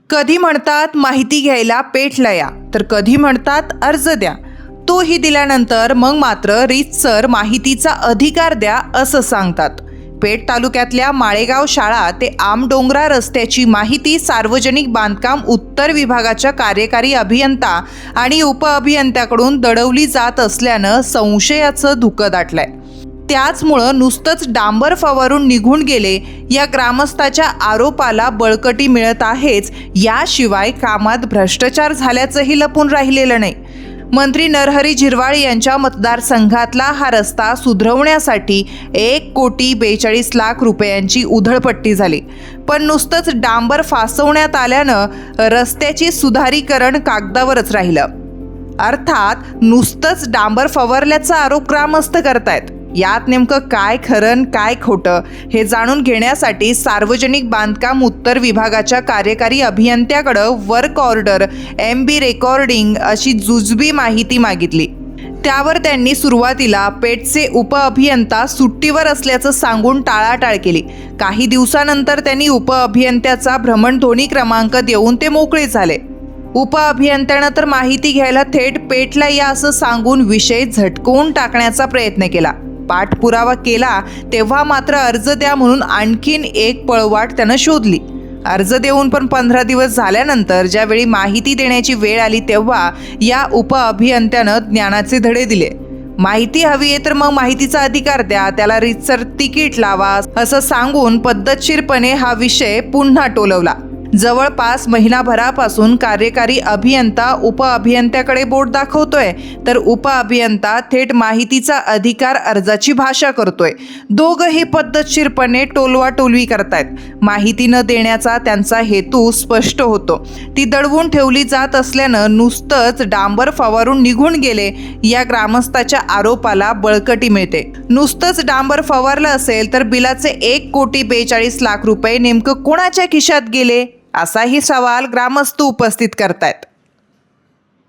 कधी म्हणतात माहिती घ्यायला पेठला या, तर कधी म्हणतात अर्ज द्या. तोही दिल्यानंतर मग मात्र रीतसर माहितीचा अधिकार द्या असं सांगतात. पेठ तालुक्यातल्या माळेगाव शाळा ते आमडोंगरा रस्त्याची माहिती सार्वजनिक बांधकाम उत्तर विभागाच्या कार्यकारी अभियंता आणि उपअभियंत्याकडून दडवली जात असल्यानं संशयाचं धुकं दाटलंय. त्याचमुळं नुसतंच डांबर फवारून निघून गेले या ग्रामस्थाच्या आरोपाला बळकटी मिळत आहेच, याशिवाय कामात भ्रष्टाचार झाल्याचंही लपून राहिलेलं नाही. मंत्री नरहरी झिरवाळ यांच्या मतदारसंघातला हा रस्ता सुधरवण्यासाठी 1,42,00,000 रुपयांची उधळपट्टी झाली. पण नुसतंच डांबर फासवण्यात आल्यानं रस्त्याची सुधारीकरण कागदावरच राहिलं. अर्थात नुसतंच डांबर फवारल्याचा आरोप ग्रामस्थ करतायत. यात नेमकं काय खरं काय खोटं हे जाणून घेण्यासाठी सार्वजनिक बांधकाम उत्तर विभागाच्या कार्यकारी अभियंत्याकडं वर्क ऑर्डर, MB रेकॉर्डिंग अशी जुजबी माहिती मागितली. त्यावर त्यांनी सुरुवातीला पेठचे उपअभियंता सुट्टीवर असल्याचं सांगून टाळाटाळ केली. काही दिवसानंतर त्यांनी उपअभियंत्याचा भ्रमणध्वनी क्रमांक देऊन ते मोकळे झाले. उपअभियंत्यानं तर माहिती घ्यायला थेट पेठला या असं सांगून विषय झटकवून टाकण्याचा प्रयत्न केला. पाठपुरावा केला तेव्हा मात्र अर्ज द्या म्हणून आणखीन एक पळवाट त्यानं शोधली. अर्ज देऊन पण 15 दिवस झाल्यानंतर ज्यावेळी माहिती देण्याची वेळ आली तेव्हा या उपअभियंत्यानं ज्ञानाचे धडे दिले. माहिती हवी आहे तर मग माहितीचा अधिकार द्या, त्याला रीतसर तिकीट लावा असं सांगून पद्धतशीरपणे हा विषय पुन्हा टोलवला. जवळपास महिनाभरापासून कार्यकारी अभियंता उपअभियंत्याकडे बोट दाखवतोय, तर उपअभियंता थेट माहितीचा अधिकार अर्जाची भाषा करतोय. दोघंही पद्धतशीरपणे टोलवाटोलवी करतायत. माहिती न देण्याचा त्यांचा हेतू स्पष्ट होतो. ती दडवून ठेवली जात असल्यानं नुसतंच डांबर फवारून निघून गेले या ग्रामस्थाच्या आरोपाला बळकटी मिळते. नुसतंच डांबर फवारलं असेल तर बिलाचे 1,42,00,000 रुपये नेमकं कोणाच्या खिशात गेले असाही सवाल ग्रामस्थ उपस्थित करतायत.